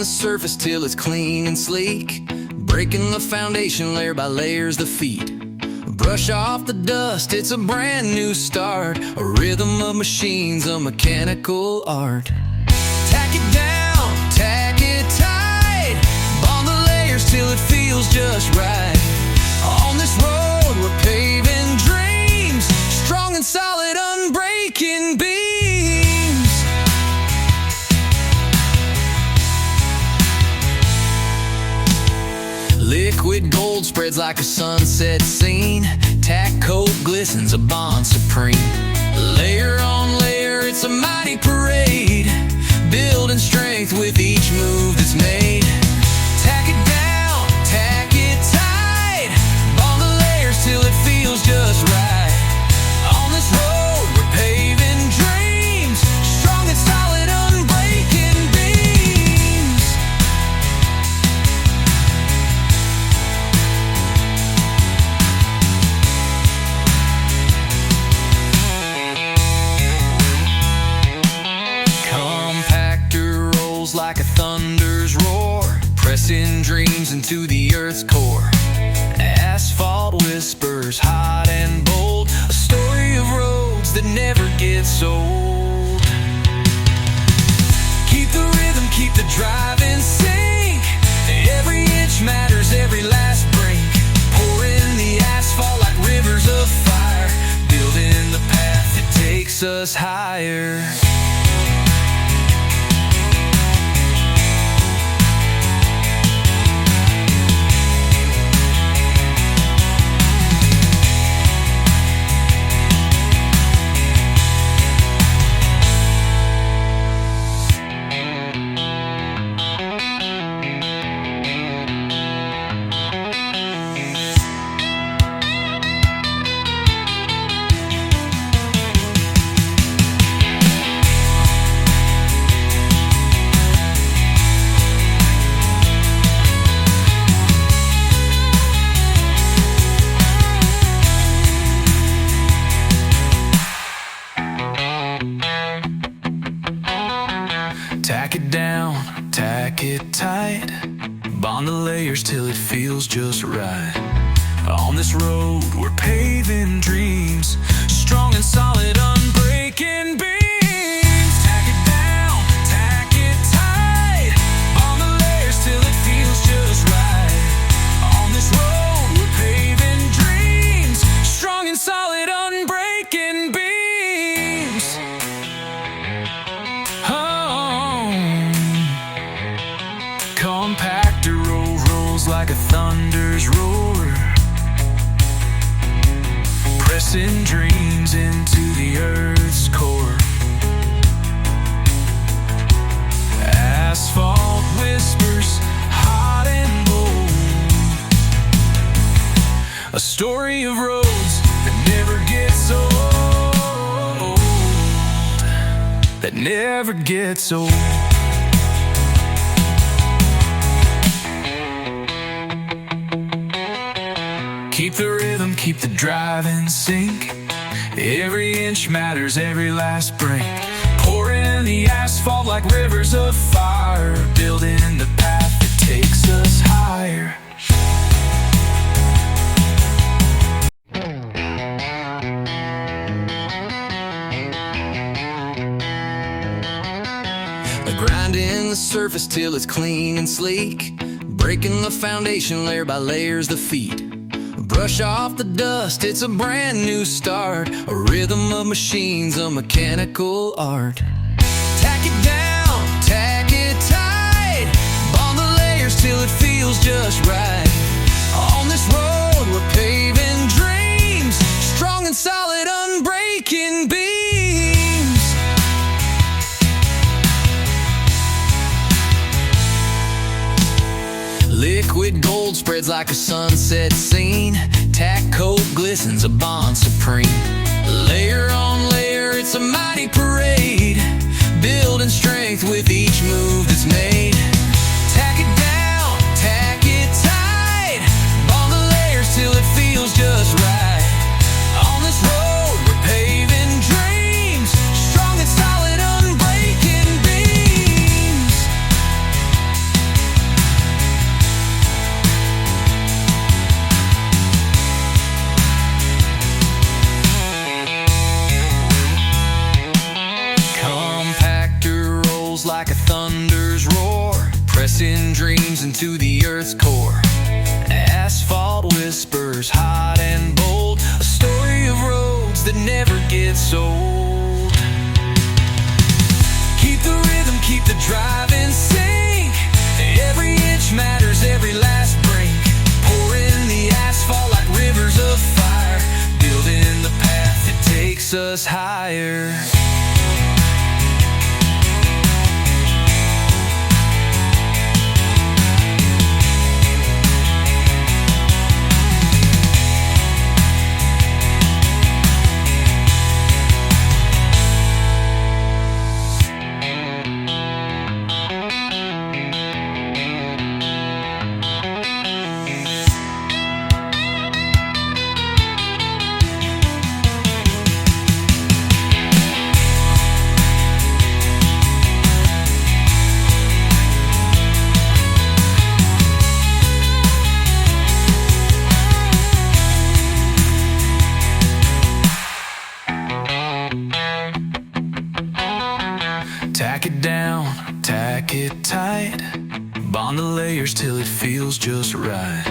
surface till it's clean and sleek, breaking the foundation layer by layers the feet. Brush off the dust, it's a brand new start, a rhythm of machines, a mechanical art. Tack it down, tack it tight, bond the layers till it feels just right. On this road we're paving dreams, strong and solid, unbreaking beams. Liquid gold spreads like a sunset scene, tack coat glistens, a bond supreme. Layer on layer, it's a mighty parade, building strength with each move that's made. Tack it down, tack it tight, bond the layers till it feels just right. On this road we're paving dreams, strong and solid, unbreaking beams. Compactor rolls like a thunder's roar, pressing dreams into the earth's core. Asphalt whispers hot and bold, a story of roads that never gets old. Keep the rhythm, keep the drive in sync, every inch matters, every last brink. Pouring the asphalt like rivers of fire, building the path that takes us higher. Tack it down, tack it tight, bond the layers till it feels just right. On this road we're paving dreams, strong and solid, unbreaking beams. Tack it down, tack it tight, bond the layers till it feels just right. On this road we're paving dreams, strong and solid, unbreaking beams. Compactor rolls like a thunder's roar, pressing dreams into the earth's core. Asphalt whispers hot and bold, a story of roads that never gets old, that never gets old. Keep the rhythm, keep the drive in sync, every inch matters, every last brink. Pouring the asphalt like rivers of fire, building the path that takes us higher. Grinding the surface till it's clean and sleek, breaking the foundation layer by layers the feet. Brush off the dust, it's a brand new start, a rhythm of machines, a mechanical art. Tack it down, tack it tight, bond the layers till it feels just right. On this road we're paving dreams, strong and solid, unbreaking beams. Liquid gold spreads like a sunset scene, tack coat glistens, a bond supreme. Layer on layer, it's a mighty parade, building strength with each move that's made. Tack it down, tack it tight, bond the layers till it feels just right. On this road we're paving dreams, strong and solid, unbreaking beams. like a thunder's roar, pressing dreams into the earth's core. Asphalt whispers hot and bold, a story of roads that never gets old. Keep the rhythm, keep the drive in sync. Every inch matters, every last brink. Pouring the asphalt like rivers of fire, building the path that takes us higher. Tack it down, tack it tight, bond the layers till it feels just right.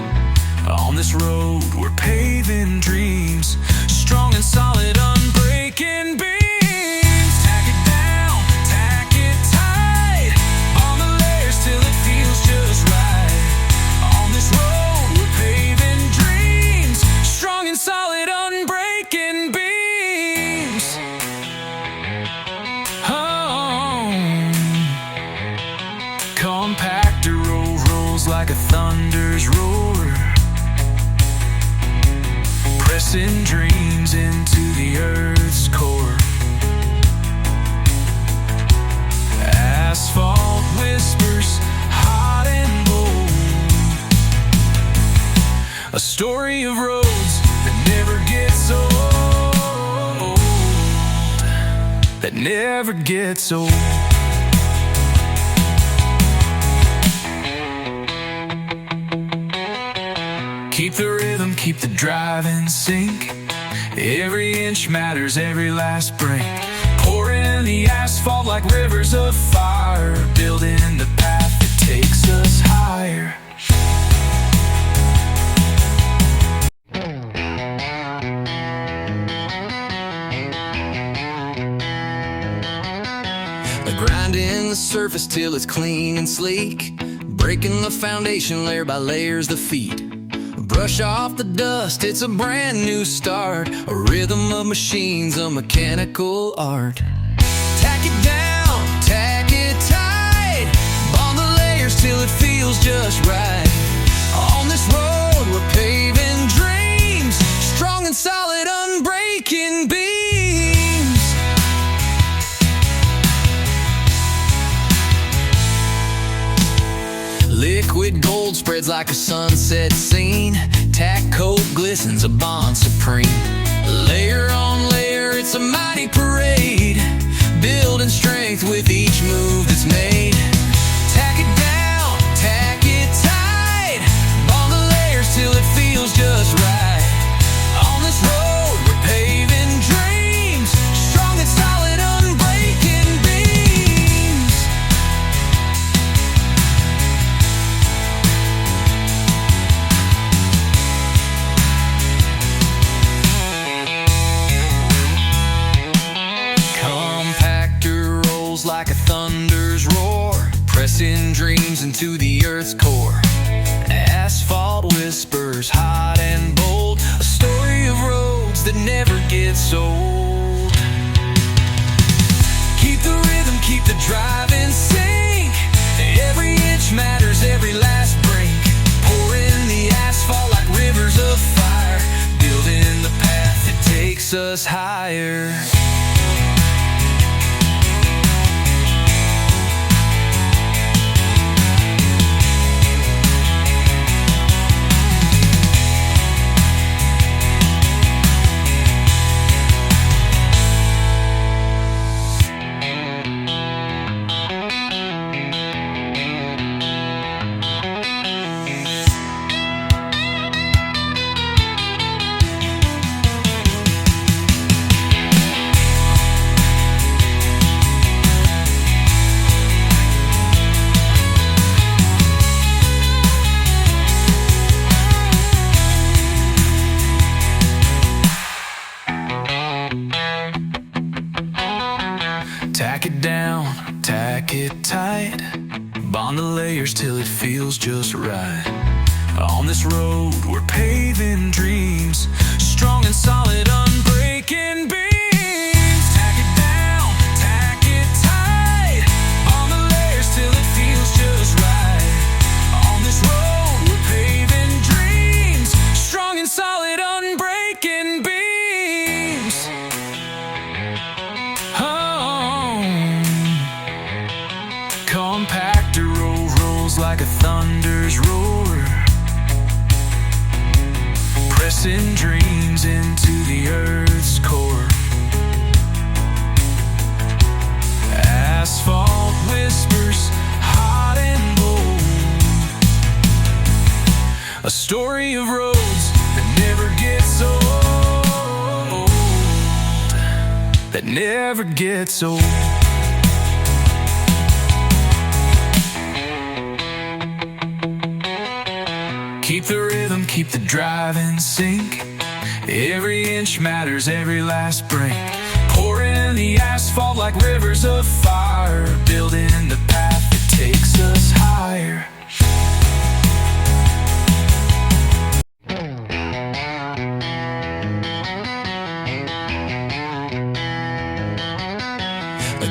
On this road we're paving dreams, strong and solid, unbreaking beams. Tack it down, tack it tight, bond the layers till it feels just right. On this road we're paving dreams, strong and solid, unbreaking beams. Compactor rolls like a thunder's roar, pressing dreams into the earth's core. Asphalt whispers hot and bold, a story of roads that never gets old, that never gets old. Keep the rhythm, keep the drive in sync. Every inch matters, every last brink. Pouring the asphalt like rivers of fire, building the path that takes us higher. Grinding the surface till it's clean and sleek, breaking the foundation layer by layers the feet. Brush off the dust, it's a brand new start, a rhythm of machines, a mechanical art. Tack it down, tack it tight, bond the layers till it feels just right. On this road we're paving dreams, strong and solid, unbreaking beams. Liquid gold spreads like a sunset scene, tack coat glistens, a bond supreme. Layer on layer, it's a mighty parade, building strength with each move that's made. Tack it down, tack it tight, bond the layers till it feels just right. On this road we're paving dreams, strong and solid, unbreaking beams. Compactor rolls like a thunder's roar, pressing dreams into the earth's core. Asphalt whispers hot and bold, a story of roads that never gets old. Keep the rhythm, keep the drive in sync. Every inch matters, every last brink. Pouring the asphalt like rivers of fire, building the path that takes us higher. Tack it down, tack it tight. Bond the layers till it feels just right. On this road we're paving dreams, strong and solid, unbreaking beams. Tack it down, tack it tight. Bond the layers till it feels just right. On this road we're paving dreams, strong and solid, unbreaking beams. Compactor rolls like a thunder's roar, pressing dreams into the earth's core. Asphalt whispers, hot and bold, a story of roads that never gets old, that never gets old. Keep the rhythm, keep the drive in sync. Every inch matters, every last break. Pouring the asphalt like rivers of fire, building the path that takes us higher.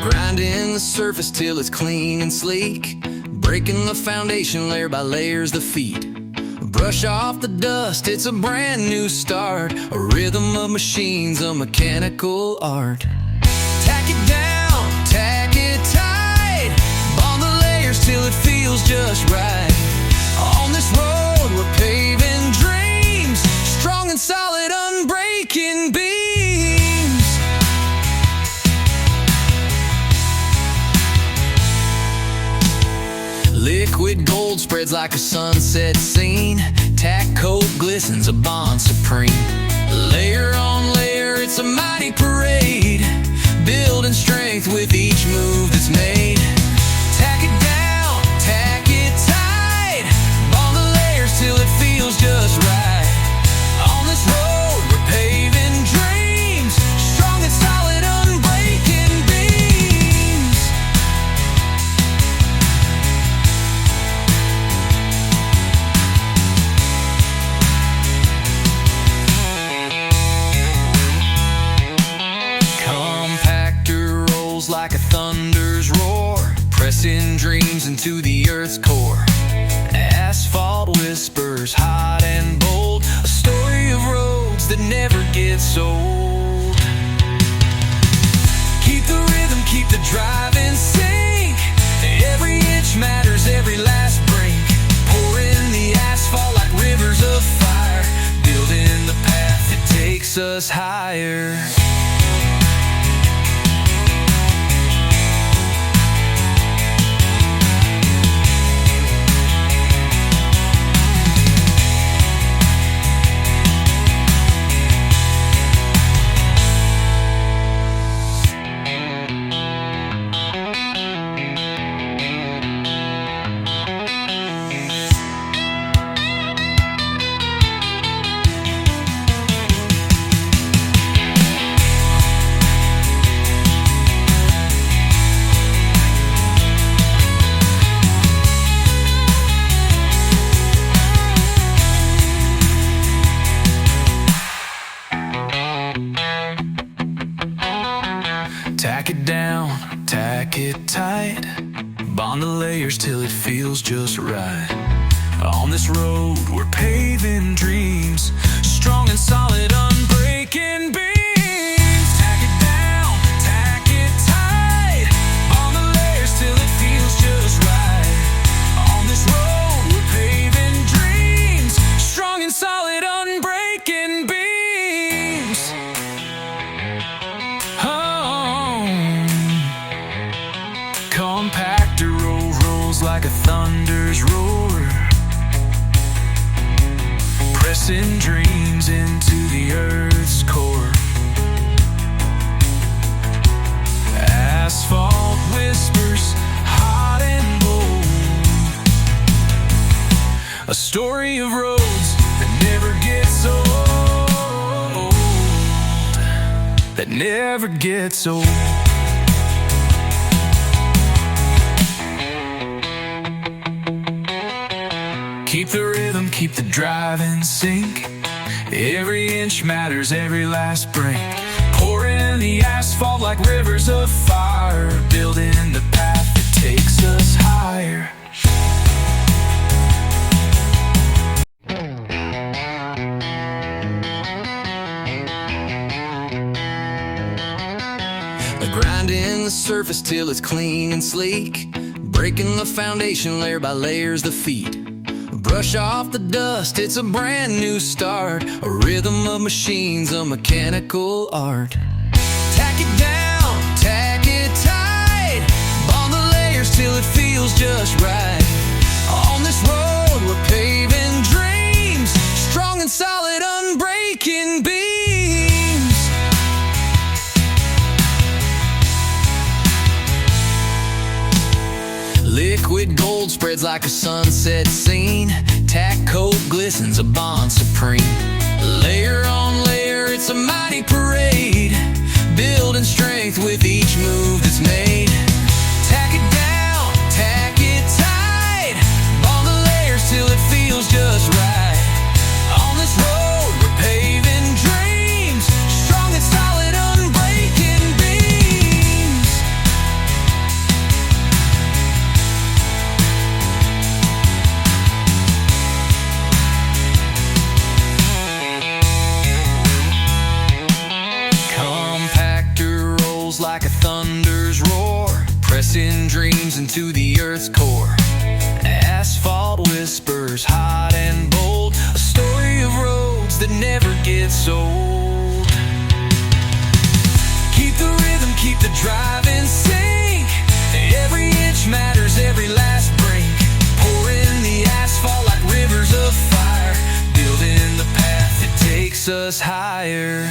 Grinding the surface till it's clean and sleek, breaking the foundation layer by layers the feet. Brush off the dust, it's a brand new start, a rhythm of machines, a mechanical art. Tack it down, tack it tight, bond the layers till it feels just right. On this road we're paving dreams, strong and solid, unbreaking beams. Liquid gold spreads like a sunset scene. Tack coat glistens, a bond supreme. Layer on layer, it's a mighty parade, building strength with each move that's made. Tack it down, tack it tight, bond the layers till it feels just right. On this road we're paving dreams, strong and solid, unbreaking beams. Like a thunder's roar, pressing dreams into the earth's core. Asphalt whispers, hot and bold, a story of roads that never gets old. Keep the rhythm, keep the drive in sync. Every inch matters, every last break. Pouring the asphalt like rivers of fire, building the path that takes us higher. Tack it down, tack it tight, bond the layers till it feels just right. On this road we're paving dreams, strong and solid, unbreaking beams. Tack it down, tack it tight, bond the layers till it feels just right. On this road we're paving dreams, strong and solid, unbreaking beams. Compactor rolls like a thunder's roar, pressing dreams into the earth's core. Asphalt whispers, hot and bold, a story of roads that never gets old, that never gets old. Keep the rhythm, keep the drive in sync. Every inch matters, every last brink. Pouring the asphalt like rivers of fire, building the path that takes us higher. Grinding the surface till it's clean and sleek, breaking the foundation layer by layers the feet. Brush off the dust, it's a brand new start, a rhythm of machines, a mechanical art. Tack it down, tack it tight, bond the layers till it feels just right. On this road we're paving dreams, strong and solid, unbreaking beams. Liquid gold spreads like a sunset scene. Tack coat glistens, a bond supreme. Layer on layer, it's a mighty parade, building strength with each move that's made. Tack it down, tack it tight, bond the layers till it feels just right. On this road we're paving dreams, strong and solid, unbreaking beams. Compactor rolls like a thunder's roar, pressing dreams into the earth's core. Asphalt whispers hot and bold, a story of roads that never gets old. Keep the rhythm, keep the drive in sync. Every inch matters, every last brink. Pouring the asphalt like rivers of fire, building the path that takes us higher.